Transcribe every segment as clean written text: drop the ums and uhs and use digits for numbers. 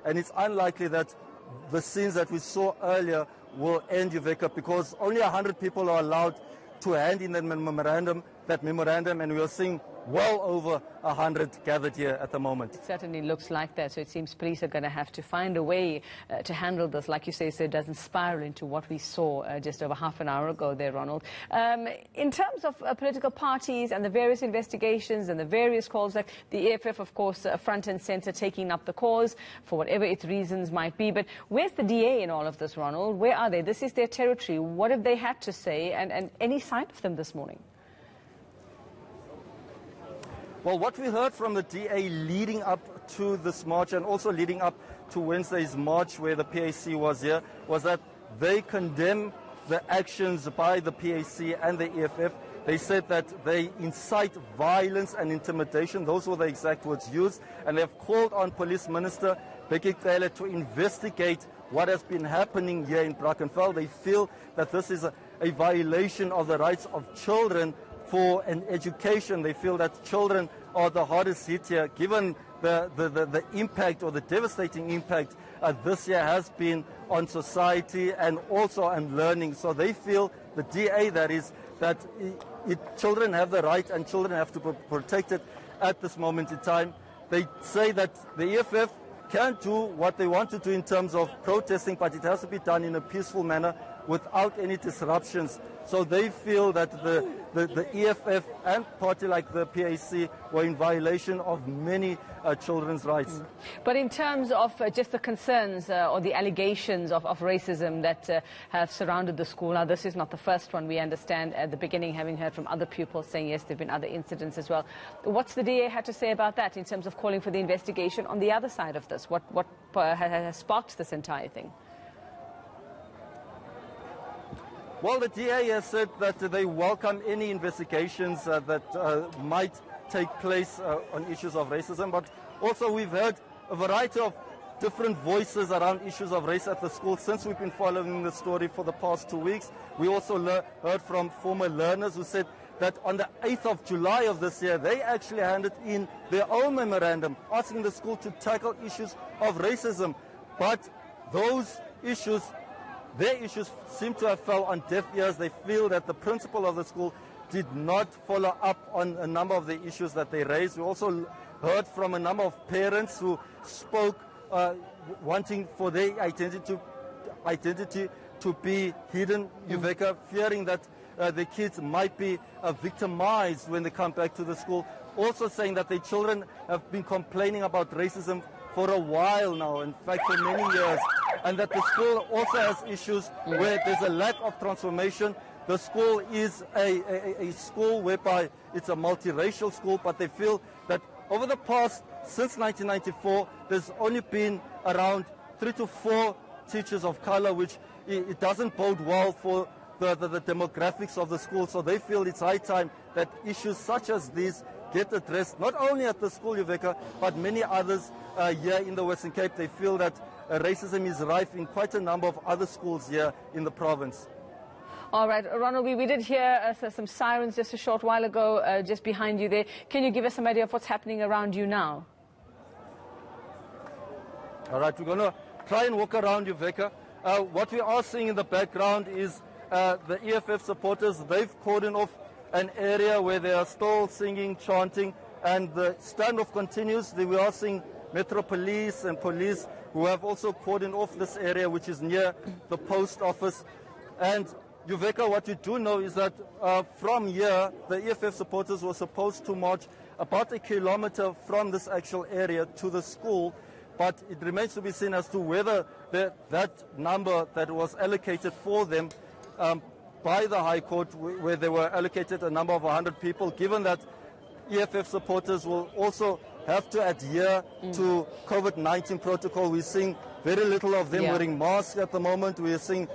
and it's unlikely that the scenes that we saw earlier will end, Uveka, because only 100 people are allowed to hand in that memorandum, and we are seeing well over 100 gathered here at the moment. It certainly looks like that, so it seems police are going to have to find a way to handle this, like you say, so it doesn't spiral into what we saw just over half an hour ago there, Ronald. In terms of political parties and the various investigations and the various calls, like the EFF, of course, front and centre taking up the cause for whatever its reasons might be, but where's the DA in all of this, Ronald? Where are they? This is their territory. What have they had to say, and any sign of them this morning? Well, what we heard from the DA leading up to this march and also leading up to Wednesday's march where the PAC was here was that they condemn the actions by the PAC and the EFF. They said that they incite violence and intimidation. Those were the exact words used. And they've called on Police Minister Becky Cele to investigate what has been happening here in Brackenfell. They feel that this is a violation of the rights of children for an education. They feel that children are the hardest hit here, given the impact or the devastating impact this year has been on society and also on learning. So they feel, the DA that is, that children have the right and children have to be protected at this moment in time. They say that the EFF can do what they want to do in terms of protesting, but it has to be done in a peaceful manner without any disruptions. So they feel that the EFF and party like the PAC were in violation of many children's rights. But in terms of just the concerns or the allegations of racism that have surrounded the school, now this is not the first one, we understand at the beginning, having heard from other pupils saying yes, there have been other incidents as well. What's the DA had to say about that in terms of calling for the investigation on the other side of this? What has sparked this entire thing? Well, the DA has said that they welcome any investigations that might take place on issues of racism, but also we've heard a variety of different voices around issues of race at the school since we've been following the story for the past 2 weeks. We also heard from former learners who said that on the 8th of July of this year, they actually handed in their own memorandum asking the school to tackle issues of racism, but those issues, their issues seem to have fell on deaf ears. They feel that the principal of the school did not follow up on a number of the issues that they raised. We also heard from a number of parents who spoke wanting for their identity to be hidden, Uveka, fearing that the kids might be victimized when they come back to the school. Also saying that their children have been complaining about racism for a while now, in fact for many years, and that the school also has issues where there's a lack of transformation. The school is a school whereby it's a multiracial school, but they feel that over the past, since 1994, there's only been around 3 to 4 teachers of color, which it doesn't bode well for the demographics of the school. So they feel it's high time that issues such as these get addressed, not only at the school, Uveka, but many others here in the Western Cape. They feel that racism is rife in quite a number of other schools here in the province. All right, Ronald, we did hear some sirens just a short while ago, just behind you there. Can you give us some idea of what's happening around you now? All right, we're going to try and walk around, Uveka. What we are seeing in the background is the EFF supporters. They've cordoned off an area where they are still singing, chanting, and the standoff continues. We are seeing Metro Police and police who have also cordoned off this area, which is near the post office. And Uveka, what you do know is that from here, the EFF supporters were supposed to march about 1 kilometer from this actual area to the school, but it remains to be seen as to whether that number that was allocated for them by the High Court, where they were allocated a number of 100 people, given that EFF supporters will also have to adhere to COVID-19 protocol. We're seeing very little of them wearing masks at the moment. We are seeing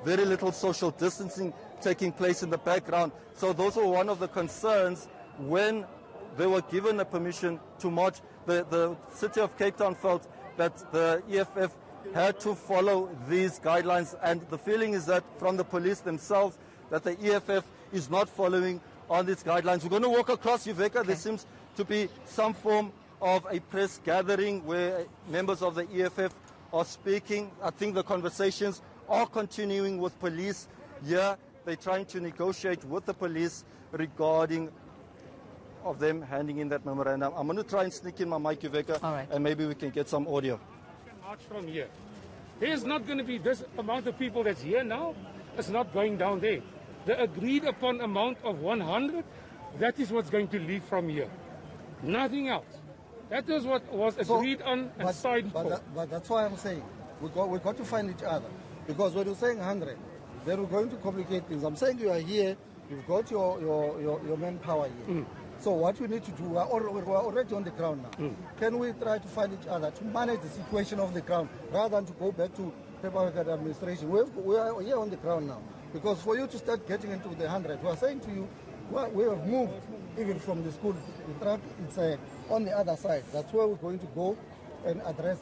very little social distancing taking place in the background. So those were one of the concerns when they were given a permission to march. The city of Cape Town felt that the EFF had to follow these guidelines, and the feeling is that from the police themselves that the EFF is not following on these guidelines. We're going to walk across, Uveka. There seems to be some form of a press gathering where members of the EFF are speaking. I think the conversations are continuing with police here. They're trying to negotiate with the police regarding of them handing in that memorandum. I'm going to try and sneak in my mic, Iveka, right, and maybe we can get some audio. March from here. There's not going to be this amount of people that's here now. It's not going down there. The agreed upon amount of 100, that is what's going to leave from here. Nothing else. That is what was agreed on and signed for. But that's why I'm saying we got to find each other. Because when you're saying 100, then we're going to complicate things. I'm saying you are here, you've got your manpower here. So what we need to do, we're already on the ground now. Can we try to find each other to manage the situation of the ground rather than to go back to paperwork administration? We are here on the ground now. Because for you to start getting into the 100, we are saying to you, we have moved even from the school. The track is on the other side. That's where we're going to go and address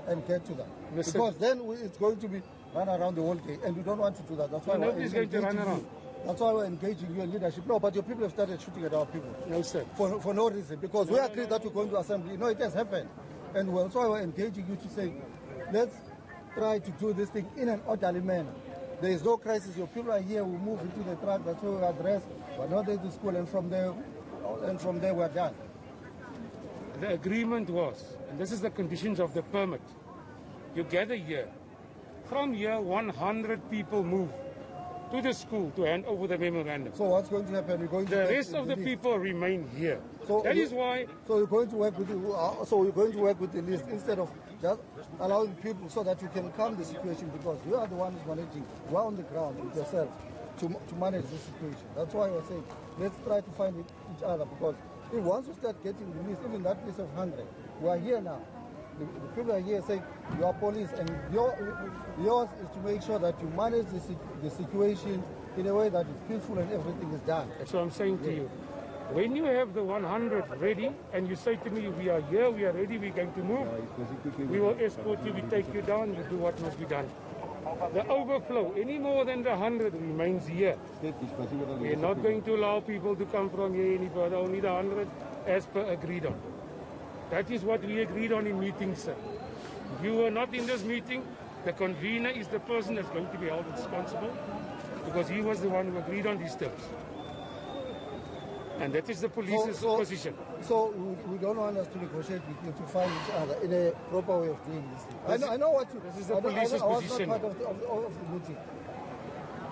and get to that. Because then it's going to be run around the whole day, and we don't want to do that. That's why nobody's going to run around. That's why we're engaging you in leadership. No, but your people have started shooting at our people. No, sir. For no reason. Because we agreed that we're going to assembly. No, it has happened. And that's why we're engaging you to say, let's try to do this thing in an orderly manner. There is no crisis. Your people are here. We move into the track. That's where we address. We're not at the school, and from there we're done. The agreement was, and this is the conditions of the permit. You gather here. From here, 100 people move to the school to hand over the memorandum. So what's going to happen? We're going to the rest of the people remain here. So that is why. So you're going to work with the list instead of just allowing people so that you can calm the situation, because you are the ones managing. You are on the ground with yourself to manage the situation. That's why we're saying let's try to find each other, because if once we start getting the list, even that list of 100, we are here now. The people are here saying you are police, and yours is to make sure that you manage the situation in a way that is peaceful and everything is done. That's what I'm saying to you. When you have the 100 ready and you say to me, we are here, we are ready, we're going to move, we will escort you, we take you down, you do what must be done. The overflow, any more than the 100 remains here. We are not going to allow people to come from here any further, only the 100 as per agreed on. That is what we agreed on in meetings, sir. If you were not in this meeting, the convener is the person that's going to be held responsible, because he was the one who agreed on these terms. And that is the police's position. So we don't want us to negotiate with you to find each other in a proper way of doing this thing. I know what you... This is the police's position. I was not part of the meeting.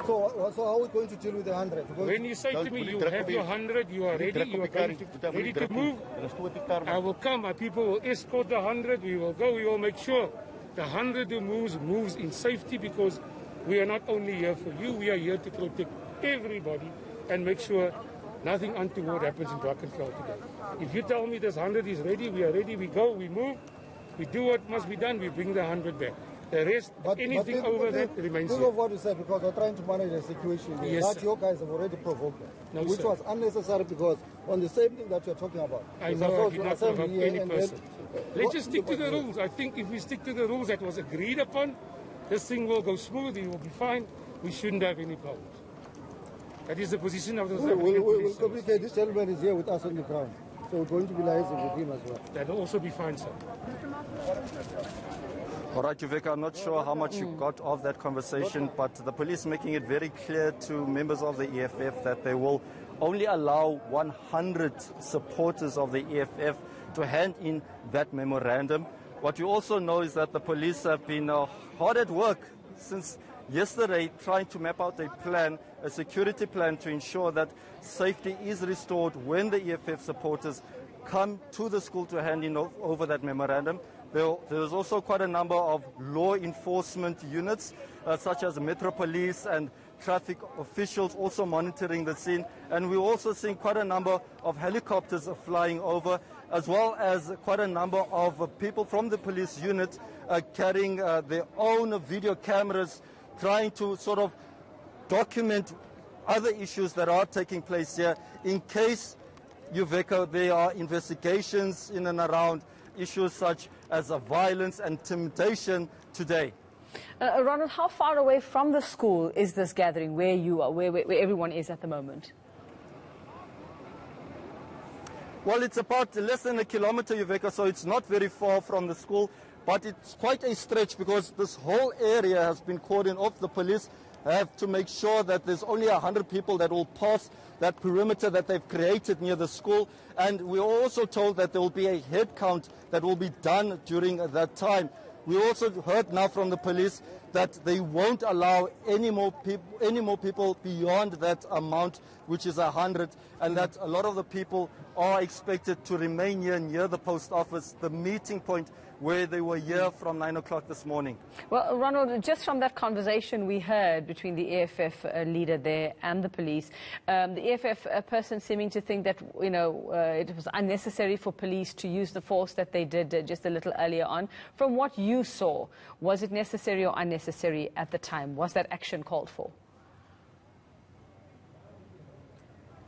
So how are we going to deal with the 100? When you say to me, you have your 100, you are ready, you are ready to move, I will come, my people will escort the 100, we will go, we will make sure the 100 who moves in safety, because we are not only here for you, we are here to protect everybody and make sure nothing untoward happens in Brackenfell today. If you tell me this 100 is ready, we are ready, we go, we move, we do what must be done, we bring the 100 back. The rest, anything over that remains here. Think of what you said, because we're trying to manage the situation yes, that you guys have already provoked, which sir. was unnecessary, because on the same thing that you're talking about. I know I did not provoke any person. Let's just stick to the rules. I think if we stick to the rules that was agreed upon, this thing will go smooth, it will be fine. We shouldn't have any problems. That is the position of the We'll complicate. This gentleman is here with us on the ground, so we're going to be liaising with him as well. That will also be fine, sir. All right, Iveka, I'm not sure how much you got of that conversation, but the police making it very clear to members of the EFF that they will only allow 100 supporters of the EFF to hand in that memorandum. What you also know is that the police have been hard at work since yesterday trying to map out a plan, a security plan, to ensure that safety is restored when the EFF supporters come to the school to hand in over that memorandum. There's also quite a number of law enforcement units, such as Metro Police and traffic officials also monitoring the scene. And we're also seeing quite a number of helicopters flying over, as well as quite a number of people from the police unit carrying their own video cameras, trying to sort of document other issues that are taking place here in case, Uveka, there are investigations in and around issues such as violence and intimidation today. Ronald, how far away from the school is this gathering, where you are, where everyone is at the moment? Well, it's about less than a kilometer, Yuveka, so it's not very far from the school, but it's quite a stretch because this whole area has been cordoned off. The police have to make sure that there's only 100 people that will pass that perimeter that they've created near the school. And we're also told that there will be a head count that will be done during that time. We also heard now from the police that they won't allow any more people beyond that amount, which is 100, and that a lot of the people are expected to remain here near the post office, the meeting point where they were here from 9 o'clock this morning. Well, Ronald, just from that conversation we heard between the EFF leader there and the police, the EFF person seeming to think that, it was unnecessary for police to use the force that they did just a little earlier on. From what you saw, was it necessary or unnecessary at the time? Was that action called for?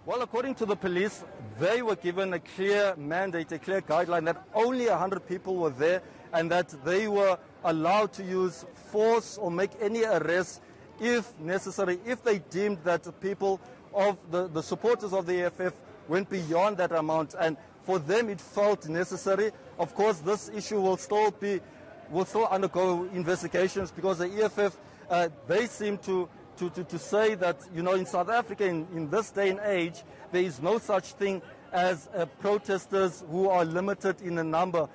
Well, according to the police, they were given a clear mandate, a clear guideline that only 100 people were there and that they were allowed to use force or make any arrests if necessary, if they deemed that the people of the supporters of the EFF went beyond that amount. And for them, it felt necessary. Of course, this issue will still undergo investigations because the EFF, they seem to say that, in South Africa, in this day and age, there is no such thing as protesters who are limited in a number.